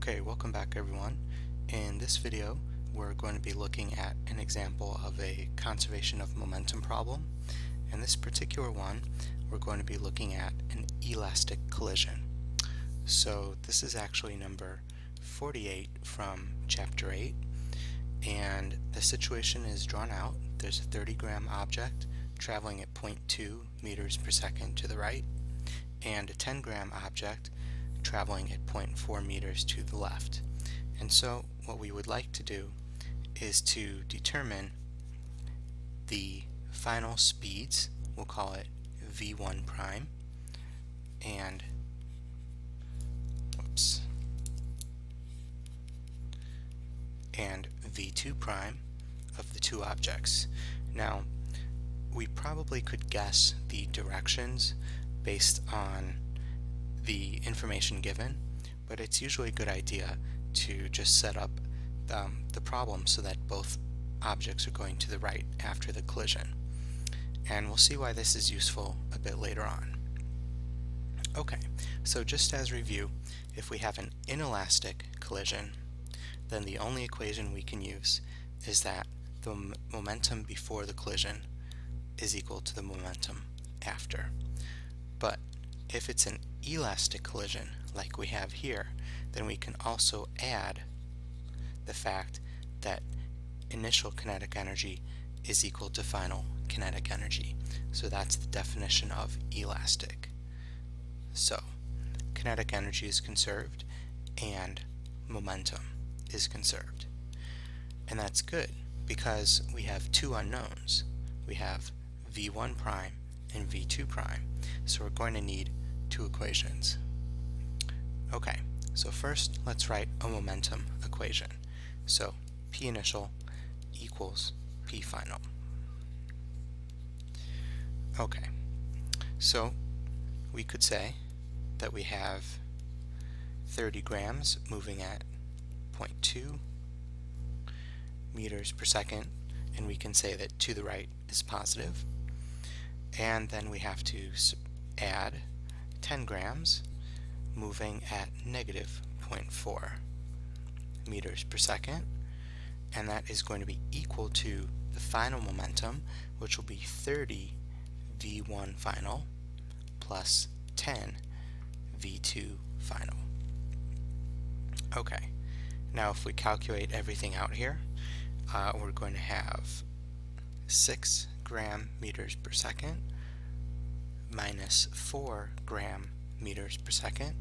Okay, welcome back everyone. In this video, we're going to be looking at an example of a conservation of momentum problem. In this particular one, we're going to be looking at an elastic collision. So this is actually number 48 from chapter 8, and the situation is drawn out. There's a 30-gram object traveling at 0.2 meters per second to the right, and a 10-gram object traveling at 0.4 meters to the left. And so what we would like to do is to determine the final speeds. We'll call it v1 prime and v2 prime of the two objects. Now we probably could guess the directions based on the information given, but it's usually a good idea to just set up the problem so that both objects are going to the right after the collision. And we'll see why this is useful a bit later on. Okay, so just as review, if we have an inelastic collision, then the only equation we can use is that the momentum before the collision is equal to the momentum after. But if it's an elastic collision like we have here, then we can also add the fact that initial kinetic energy is equal to final kinetic energy. So that's the definition of elastic. So kinetic energy is conserved and momentum is conserved. And that's good because we have two unknowns. We have v1 prime and v2 prime. So we're going to need two equations. Okay, so first let's write a momentum equation. So P initial equals P final. Okay, so we could say that we have 30 grams moving at 0.2 meters per second, and we can say that to the right is positive. And then we have to add 10 grams moving at negative 0.4 meters per second, and that is going to be equal to the final momentum, which will be 30 v1 final plus 10 v2 final. Okay, now if we calculate everything out here, we're going to have 6 gram meters per second minus 4 gram meters per second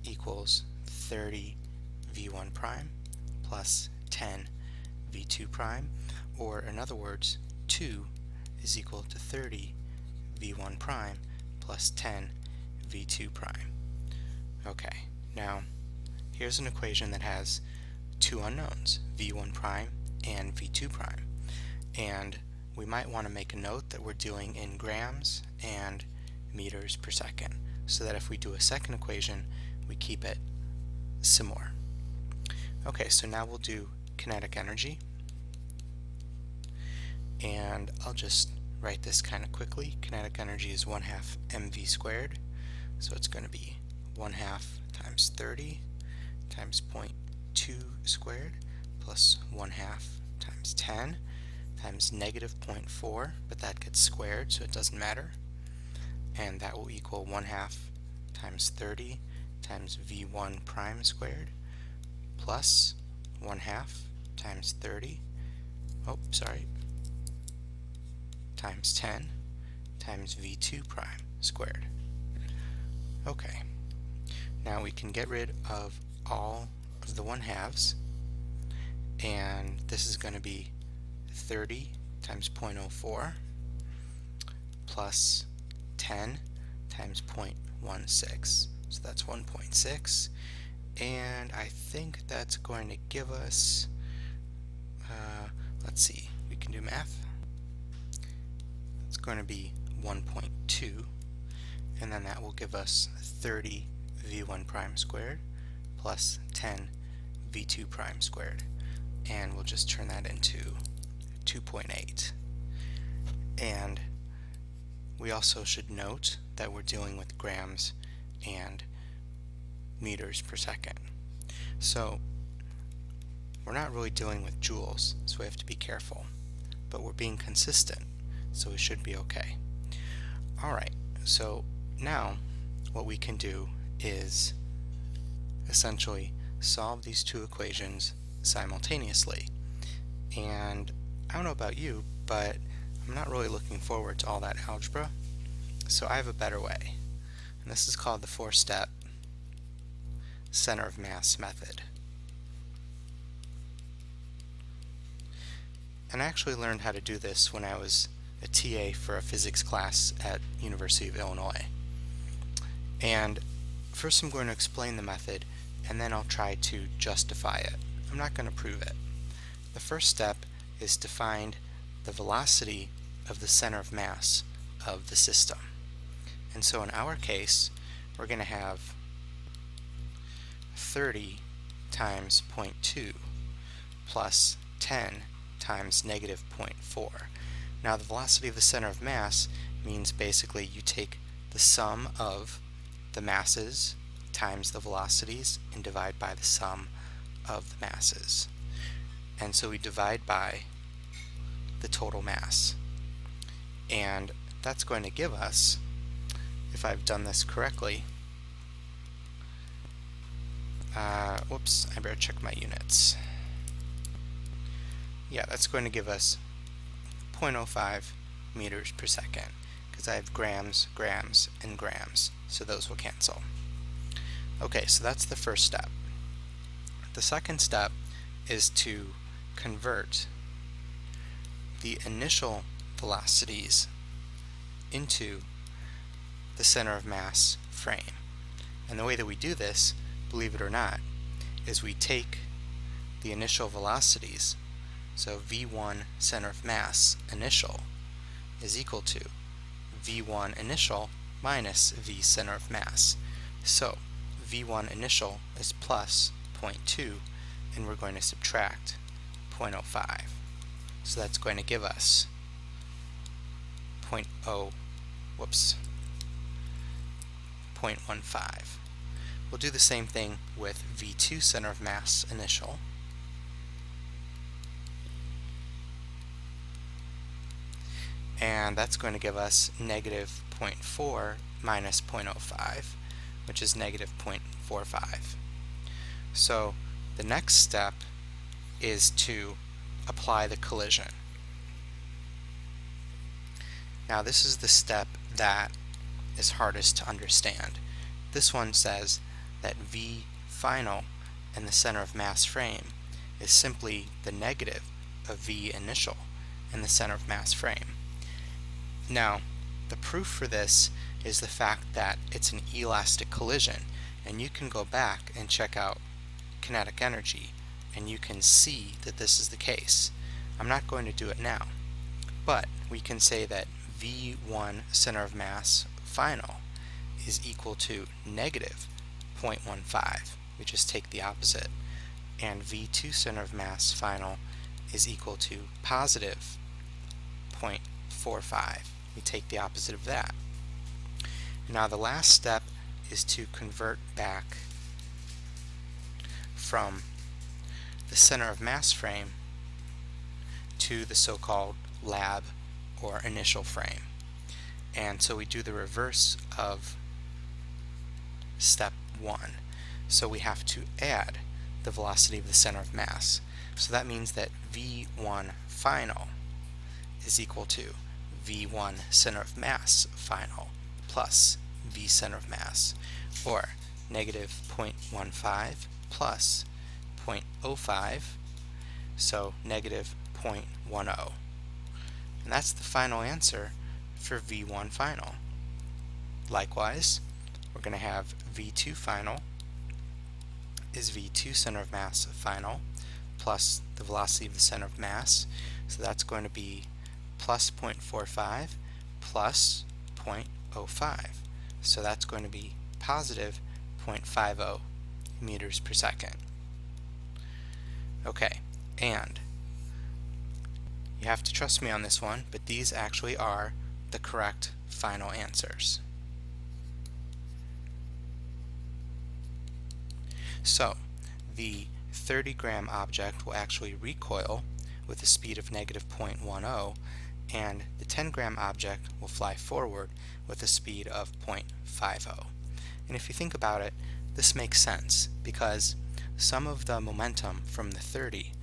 equals 30 v1 prime plus 10 v2 prime, or in other words, 2 is equal to 30 v1 prime plus 10 v2 prime. Okay, now here's an equation that has two unknowns, v1 prime and v2 prime, and we might want to make a note that we're dealing in grams and meters per second, so that if we do a second equation, we keep it similar. Okay, so now we'll do kinetic energy, and I'll just write this kind of quickly. Kinetic energy is 1/2 mv squared, so it's going to be 1/2 times 30 times 0.2 squared plus 1/2 times 10 times negative 0.4, but that gets squared so it doesn't matter, and that will equal 1/2 times 30 times v1 prime squared plus 1/2 times 30 times 10 times v2 prime squared. Okay, now we can get rid of all of the 1/2s, and this is going to be 30 times 0.04 plus 10 times 0.16, so that's 1.6, and I think that's going to give us, let's see, we can do math. It's going to be 1.2, and then that will give us 30 v1 prime squared plus 10 v2 prime squared, and we'll just turn that into 2.8. And we also should note that we're dealing with grams and meters per second. So we're not really dealing with joules, so we have to be careful. But we're being consistent, so we should be okay. Alright, so now what we can do is essentially solve these two equations simultaneously. And I don't know about you, but I'm not really looking forward to all that algebra, so I have a better way. And this is called the four-step center of mass method. And I actually learned how to do this when I was a TA for a physics class at University of Illinois. And first I'm going to explain the method, and then I'll try to justify it. I'm not going to prove it. The first step is to find the velocity of the center of mass of the system. And so in our case, we're going to have 30 times 0.2 plus 10 times negative 0.4. Now the velocity of the center of mass means basically you take the sum of the masses times the velocities and divide by the sum of the masses. And so we divide by the total mass. And that's going to give us, if I've done this correctly, whoops, I better check my units. Yeah, that's going to give us 0.05 meters per second, because I have grams, grams, and grams, so those will cancel. Okay, so that's the first step. The second step is to convert the initial velocities into the center of mass frame. And the way that we do this, believe it or not, is we take the initial velocities, so v1 center of mass initial is equal to v1 initial minus v center of mass. So v1 initial is plus 0.2, and we're going to subtract 0.05. So that's going to give us 0.15. We'll do the same thing with v2 center of mass initial. And that's going to give us negative 0.4 minus 0.05, which is negative 0.45. So the next step is to apply the collision. Now this is the step that is hardest to understand. This one says that V final in the center of mass frame is simply the negative of V initial in the center of mass frame. Now, the proof for this is the fact that it's an elastic collision, and you can go back and check out kinetic energy, and you can see that this is the case. I'm not going to do it now, but we can say that V1 center of mass final is equal to negative 0.15. We just take the opposite. And V2 center of mass final is equal to positive 0.45. We take the opposite of that. Now the last step is to convert back from the center of mass frame to the so-called lab or initial frame. And so we do the reverse of step 1. So we have to add the velocity of the center of mass. So that means that V1 final is equal to V1 center of mass final plus V center of mass, or negative 0.15 plus 0.05, so negative 0.10. And that's the final answer for V1 final. Likewise, we're going to have V2 final is V2 center of mass final plus the velocity of the center of mass, so that's going to be plus 0.45 plus 0.05. So that's going to be positive 0.50 meters per second. Okay, and you have to trust me on this one, but these actually are the correct final answers. So, the 30-gram object will actually recoil with a speed of negative 0.10, and the 10-gram object will fly forward with a speed of 0.50. And if you think about it, this makes sense because some of the momentum from the 30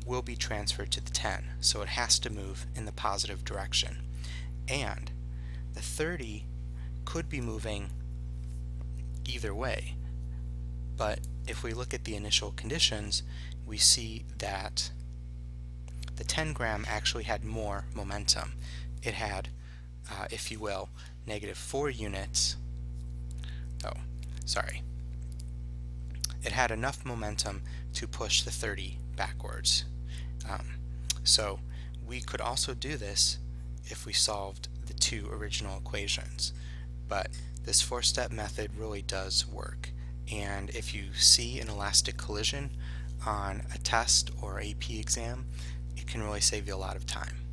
will be transferred to the 10, so it has to move in the positive direction. And the 30 could be moving either way, but if we look at the initial conditions, we see that the 10-gram actually had more momentum. It had, if you will, negative 4 units. It had enough momentum to push the 30 backwards. So we could also do this if we solved the two original equations, but this four-step method really does work. And if you see an elastic collision on a test or AP exam, it can really save you a lot of time.